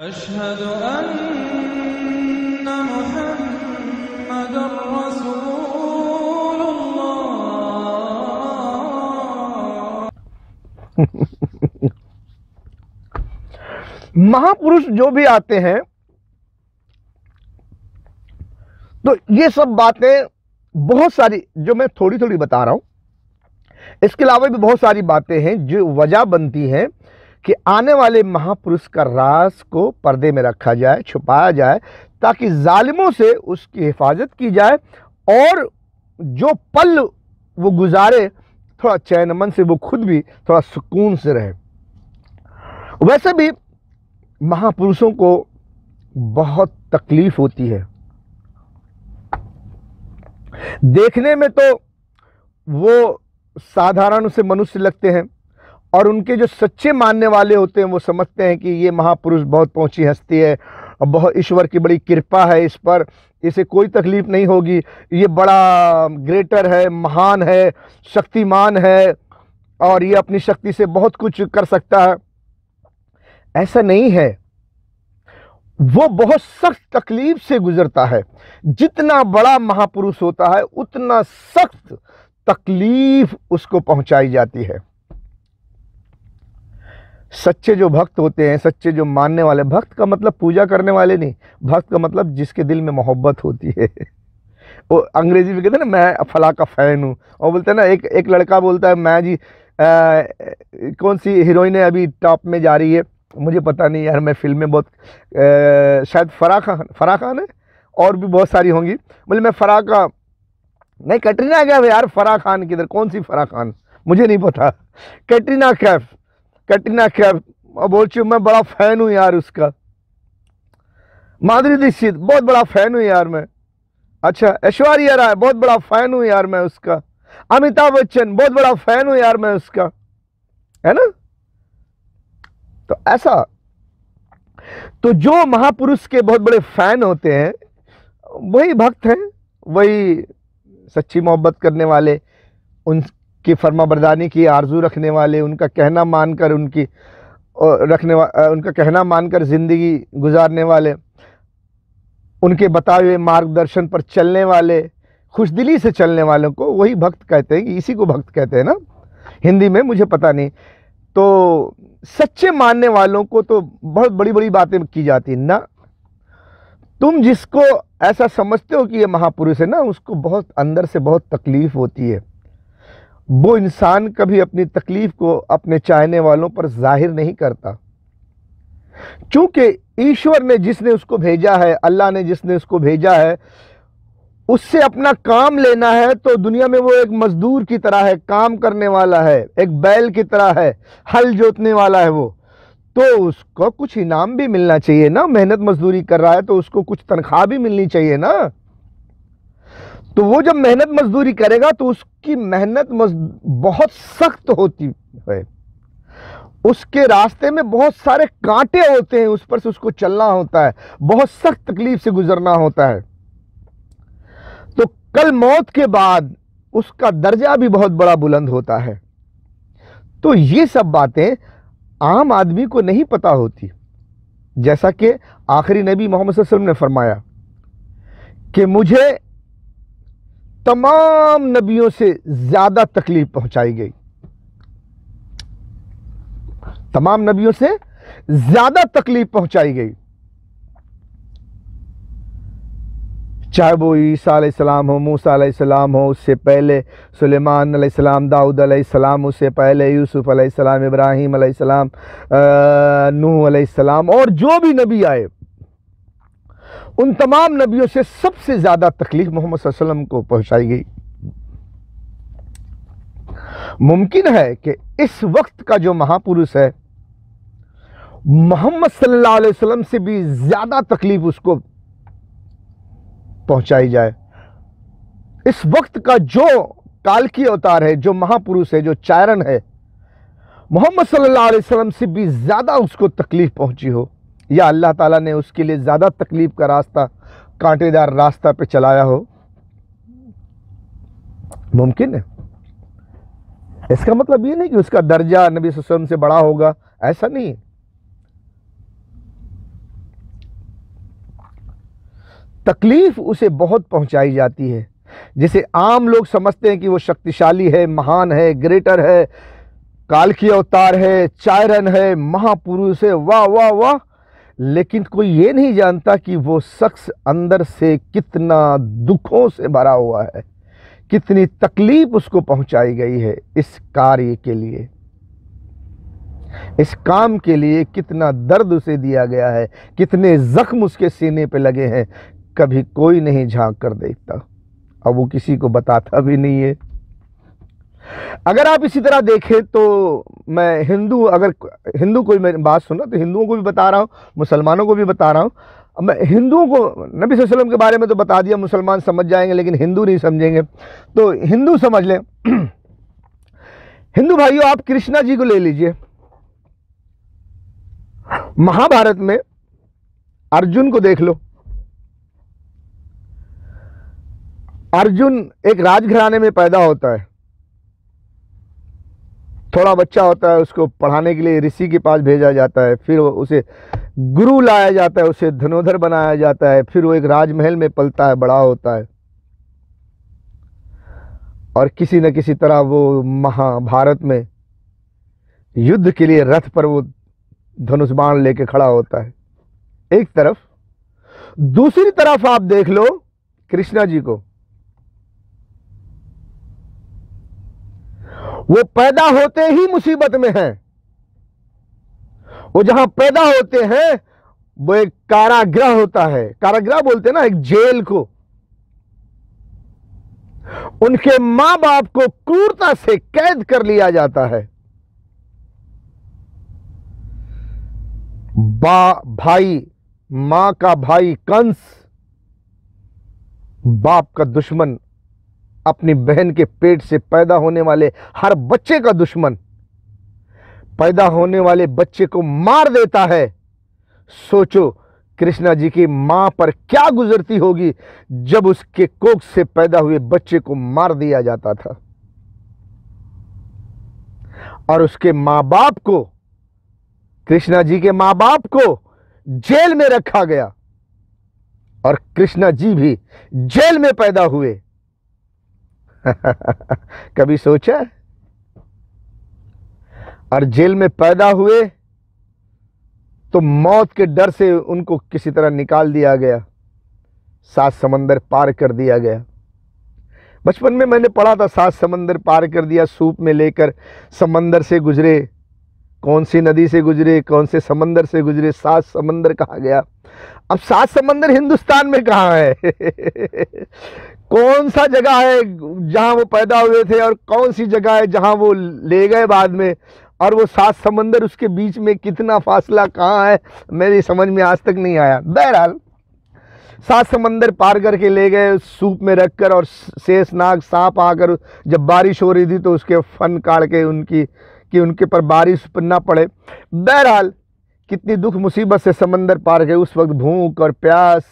अशहदु अन्ना मुहम्मदर रसूलुल्लाह। महापुरुष जो भी आते हैं तो ये सब बातें बहुत सारी जो मैं थोड़ी थोड़ी बता रहा हूं, इसके अलावा भी बहुत सारी बातें हैं जो वजह बनती हैं कि आने वाले महापुरुष का राज को पर्दे में रखा जाए, छुपाया जाए, ताकि जालिमों से उसकी हिफाजत की जाए और जो पल वो गुजारे थोड़ा चैन मन से, वो खुद भी थोड़ा सुकून से रहे। वैसे भी महापुरुषों को बहुत तकलीफ होती है। देखने में तो वो साधारण से मनुष्य लगते हैं और उनके जो सच्चे मानने वाले होते हैं वो समझते हैं कि ये महापुरुष बहुत पहुंची हस्ती है और बहुत ईश्वर की बड़ी कृपा है इस पर, इसे कोई तकलीफ नहीं होगी, ये बड़ा ग्रेटर है, महान है, शक्तिमान है और ये अपनी शक्ति से बहुत कुछ कर सकता है। ऐसा नहीं है। वो बहुत सख्त तकलीफ से गुजरता है। जितना बड़ा महापुरुष होता है उतना सख्त तकलीफ उसको पहुंचाई जाती है। सच्चे जो भक्त होते हैं, सच्चे जो मानने वाले, भक्त का मतलब पूजा करने वाले नहीं, भक्त का मतलब जिसके दिल में मोहब्बत होती है। वो अंग्रेजी में कहते हैं ना, मैं फला का फैन हूँ। और बोलते हैं ना, एक लड़का बोलता है मैं जी कौन सी हीरोइन है अभी टॉप में जा रही है, मुझे पता नहीं यार, मैं फिल्में बहुत शायद फराह खान है और भी बहुत सारी होंगी। बोले मैं फराह का नहीं, कैटरीना कैफ यार, फराह खान किधर, कौन सी फराह खान, मुझे नहीं पता, कैटरीना कैफ बोल मैं बड़ा फैन हूँ यार उसका। माधुरी दीक्षित बहुत बड़ा फैन हूँ यार मैं। अच्छा, ऐश्वर्या राय बहुत बड़ा फैन हूँ यार मैं उसका। अमिताभ बच्चन बहुत बड़ा फैन हूँ यार मैं उसका, है ना। तो ऐसा, तो जो महापुरुष के बहुत बड़े फैन होते हैं वही भक्त हैं, वही सच्ची मोहब्बत करने वाले, उनकी फरमाबरदारी की आरजू रखने वाले, उनका कहना मानकर उनका कहना मानकर जिंदगी गुजारने वाले, उनके बताए हुए मार्गदर्शन पर चलने वाले, खुशदिली से चलने वालों को वही भक्त कहते हैं। इसी को भक्त कहते हैं ना हिंदी में, मुझे पता नहीं। तो सच्चे मानने वालों को तो बहुत बड़ी बड़ी बातें की जाती है ना। तुम जिसको ऐसा समझते हो कि ये महापुरुष है ना, उसको बहुत अंदर से बहुत तकलीफ होती है। वो इंसान कभी अपनी तकलीफ को अपने चाहने वालों पर जाहिर नहीं करता, क्योंकि ईश्वर ने जिसने उसको भेजा है, अल्लाह ने जिसने उसको भेजा है, उससे अपना काम लेना है। तो दुनिया में वो एक मजदूर की तरह है, काम करने वाला है, एक बैल की तरह है, हल जोतने वाला है वो। तो उसको कुछ इनाम भी मिलना चाहिए ना, मेहनत मजदूरी कर रहा है तो उसको कुछ तनख्वाह भी मिलनी चाहिए ना। तो वो जब मेहनत मजदूरी करेगा तो उसकी मेहनत बहुत सख्त होती है, उसके रास्ते में बहुत सारे कांटे होते हैं, उस पर से उसको चलना होता है, बहुत सख्त तकलीफ से गुजरना होता है। तो कल मौत के बाद उसका दर्जा भी बहुत बड़ा बुलंद होता है। तो ये सब बातें आम आदमी को नहीं पता होती। जैसा कि आखिरी नबी मोहम्मद सल्लल्लाहु अलैहि वसल्लम ने फरमाया कि मुझे तमाम नबियों से ज्यादा तकलीफ पहुंचाई गई, तमाम नबियों से ज्यादा तकलीफ पहुंचाई गई, चाहे वो ईसा अलैहिस्सलाम हो, मूसा अलैहिस्सलाम हो, उससे पहले सुलेमान अलैहिस्सलाम, दाऊद अलैहिस्सलाम, उससे पहले यूसुफ अलैहिस्सलाम, इब्राहिम अलैहिस्सलाम, नूह अलैहिस्सलाम, और जो भी नबी आए उन तमाम नबियों से सबसे ज्यादा तकलीफ मोहम्मद सल्लल्लाहु अलैहि वसल्लम को पहुंचाई गई। मुमकिन है कि इस वक्त का जो महापुरुष है मोहम्मद सल्लल्लाहु अलैहि वसल्लम से भी ज्यादा तकलीफ उसको पहुंचाई जाए। इस वक्त का जो कालकी अवतार है, जो महापुरुष है, जो चारण है, मोहम्मद सल्लल्लाहु अलैहि वसल्लम से भी ज्यादा उसको तकलीफ पहुंची हो, या अल्लाह ताला ने उसके लिए ज्यादा तकलीफ का रास्ता, कांटेदार रास्ता पे चलाया हो, मुमकिन है। इसका मतलब ये नहीं कि उसका दर्जा नबी सल्लल्लाहु अलैहि वसल्लम से बड़ा होगा, ऐसा नहीं। तकलीफ उसे बहुत पहुंचाई जाती है। जिसे आम लोग समझते हैं कि वो शक्तिशाली है, महान है, ग्रेटर है, काल की अवतार है, चायरन है, महापुरुष है, वाह वाह वाह, लेकिन कोई ये नहीं जानता कि वो शख्स अंदर से कितना दुखों से भरा हुआ है, कितनी तकलीफ उसको पहुंचाई गई है इस कार्य के लिए, इस काम के लिए कितना दर्द उसे दिया गया है, कितने जख्म उसके सीने पे लगे हैं, कभी कोई नहीं झांक कर देखता और वो किसी को बताता भी नहीं है। अगर आप इसी तरह देखें तो मैं अगर हिंदू कोई मेरी बात सुना तो हिंदुओं को भी बता रहा हूँ, मुसलमानों को भी बता रहा हूँ। मैं हिंदुओं को नबी सल्लल्लाहु अलैहि वसल्लम के बारे में तो बता दिया, मुसलमान समझ जाएंगे लेकिन हिंदू नहीं समझेंगे, तो हिंदू समझ लें। हिंदू भाइयों, आप कृष्णा जी को ले लीजिए। महाभारत में अर्जुन को देख लो। अर्जुन एक राजघराने में पैदा होता है, थोड़ा बच्चा होता है, उसको पढ़ाने के लिए ऋषि के पास भेजा जाता है, फिर उसे गुरु लाया जाता है, उसे धनुर्धर बनाया जाता है, फिर वो एक राजमहल में पलता है, बड़ा होता है और किसी न किसी तरह वो महाभारत में युद्ध के लिए रथ पर वो धनुष बाण लेके खड़ा होता है एक तरफ। दूसरी तरफ आप देख लो कृष्णा जी को, वो पैदा होते ही मुसीबत में हैं। वो जहां पैदा होते हैं वो एक कारागृह होता है, कारागृह बोलते हैं ना, एक जेल को। उनके मां बाप को क्रूरता से कैद कर लिया जाता है। भाई, मां का भाई कंस, बाप का दुश्मन, अपनी बहन के पेट से पैदा होने वाले हर बच्चे का दुश्मन, पैदा होने वाले बच्चे को मार देता है। सोचो कृष्णा जी की मां पर क्या गुजरती होगी जब उसके कोख से पैदा हुए बच्चे को मार दिया जाता था। और उसके मां बाप को, कृष्णा जी के मां बाप को जेल में रखा गया और कृष्णा जी भी जेल में पैदा हुए। कभी सोचा? और जेल में पैदा हुए तो मौत के डर से उनको किसी तरह निकाल दिया गया, 7 समंदर पार कर दिया गया। बचपन में मैंने पढ़ा था 7 समंदर पार कर दिया, सूप में लेकर समंदर से गुजरे, कौन सी नदी से गुजरे, कौन से समंदर से गुजरे, 7 समंदर कहा गया। अब 7 समंदर हिंदुस्तान में कहाँ है? कौन सा जगह है जहां वो पैदा हुए थे और कौन सी जगह है जहां वो ले गए बाद में, और वो 7 समंदर उसके बीच में कितना फासला कहाँ है, मेरी समझ में आज तक नहीं आया। बहरहाल 7 समंदर पार करके ले गए, सूप में रखकर, और शेषनाग सांप आकर जब बारिश हो रही थी तो उसके फन काट के उनके पर बारिश ना पड़े। बहरहाल कितनी दुख मुसीबत से समंदर पार गए। उस वक्त भूख और प्यास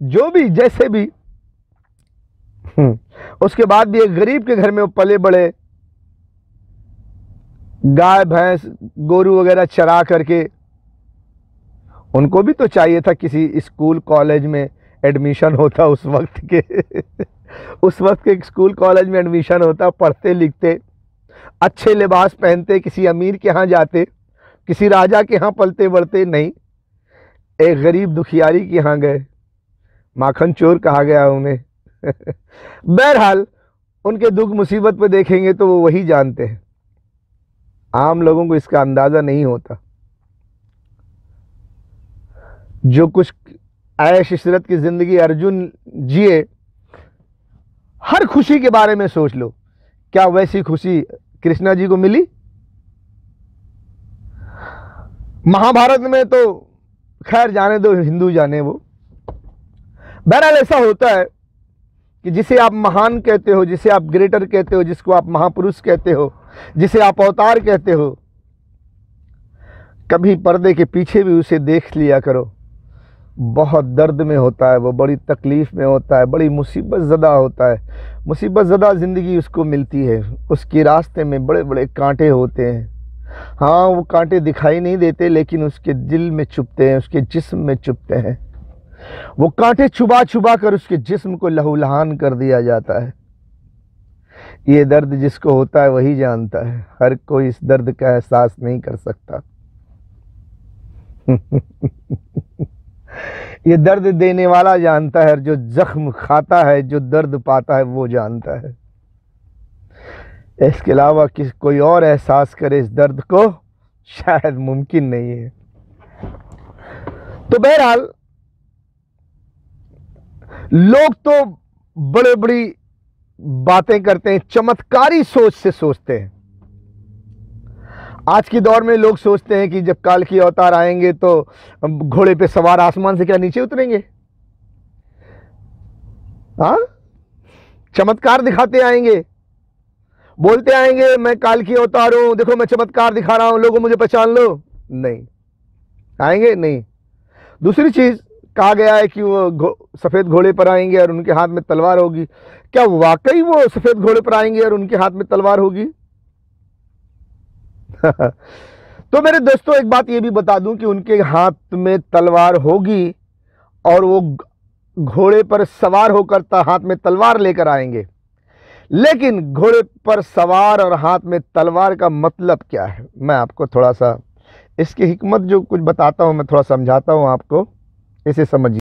जो भी जैसे भी, उसके बाद भी एक गरीब के घर में वो पले बड़े, गाय भैंस गोरू वगैरह चरा करके। उनको भी तो चाहिए था किसी स्कूल कॉलेज में एडमिशन होता, उस वक्त के स्कूल कॉलेज में एडमिशन होता, पढ़ते लिखते, अच्छे लिबास पहनते, किसी अमीर के यहाँ जाते, किसी राजा के यहाँ पलते बढ़ते। नहीं, एक गरीब दुखियारी के यहाँ गए, माखन चोर कहा गया उन्हें। बहरहाल उनके दुख मुसीबत पे देखेंगे तो वो वही जानते हैं, आम लोगों को इसका अंदाजा नहीं होता। जो कुछ ऐश इशरत की जिंदगी अर्जुन जिए, हर खुशी के बारे में सोच लो, क्या वैसी खुशी कृष्णा जी को मिली? महाभारत में तो खैर जाने दो, हिंदू जाने वो। बहरहाल ऐसा होता है कि जिसे आप महान कहते हो, जिसे आप ग्रेटर कहते हो, जिसको आप महापुरुष कहते हो, जिसे आप अवतार कहते हो, कभी पर्दे के पीछे भी उसे देख लिया करो। बहुत दर्द में होता है वो, बड़ी तकलीफ में होता है, बड़ी मुसीबत ज़दा होता है, मुसीबत ज़दा ज़िंदगी उसको मिलती है। उसके रास्ते में बड़े बड़े कांटे होते हैं। हाँ, वो कांटे दिखाई नहीं देते लेकिन उसके दिल में चुभते हैं, उसके जिस्म में चुभते हैं। वो कांटे चुबा चुबा कर उसके जिस्म को लहूलुहान कर दिया जाता है। ये दर्द जिसको होता है वही जानता है, हर कोई इस दर्द का एहसास नहीं कर सकता। ये दर्द देने वाला जानता है, जो जख्म खाता है, जो दर्द पाता है वो जानता है। इसके अलावा कोई और एहसास करे इस दर्द को शायद मुमकिन नहीं है। तो बहरहाल लोग तो बड़े बड़ी बातें करते हैं, चमत्कारी सोच से सोचते हैं। आज के दौर में लोग सोचते हैं कि जब काल की अवतार आएंगे तो घोड़े पे सवार आसमान से क्या नीचे उतरेंगे? हाँ, चमत्कार दिखाते आएंगे, बोलते आएंगे मैं काल की अवतार हूं, देखो मैं चमत्कार दिखा रहा हूं, लोगों मुझे पहचान लो। नहीं आएंगे, नहीं। दूसरी चीज कहा गया है कि वो सफेद घोड़े पर आएंगे और उनके हाथ में तलवार होगी। क्या वाकई वो सफेद घोड़े पर आएंगे और उनके हाथ में तलवार होगी? तो मेरे दोस्तों एक बात ये भी बता दूं कि उनके हाथ में तलवार होगी और वो घोड़े पर सवार होकर हाथ में तलवार लेकर आएंगे। लेकिन घोड़े पर सवार और हाथ में तलवार का मतलब क्या है, मैं आपको थोड़ा सा इसकी हिकमत जो कुछ बताता हूं, मैं थोड़ा समझाता हूं आपको, इसे समझिए।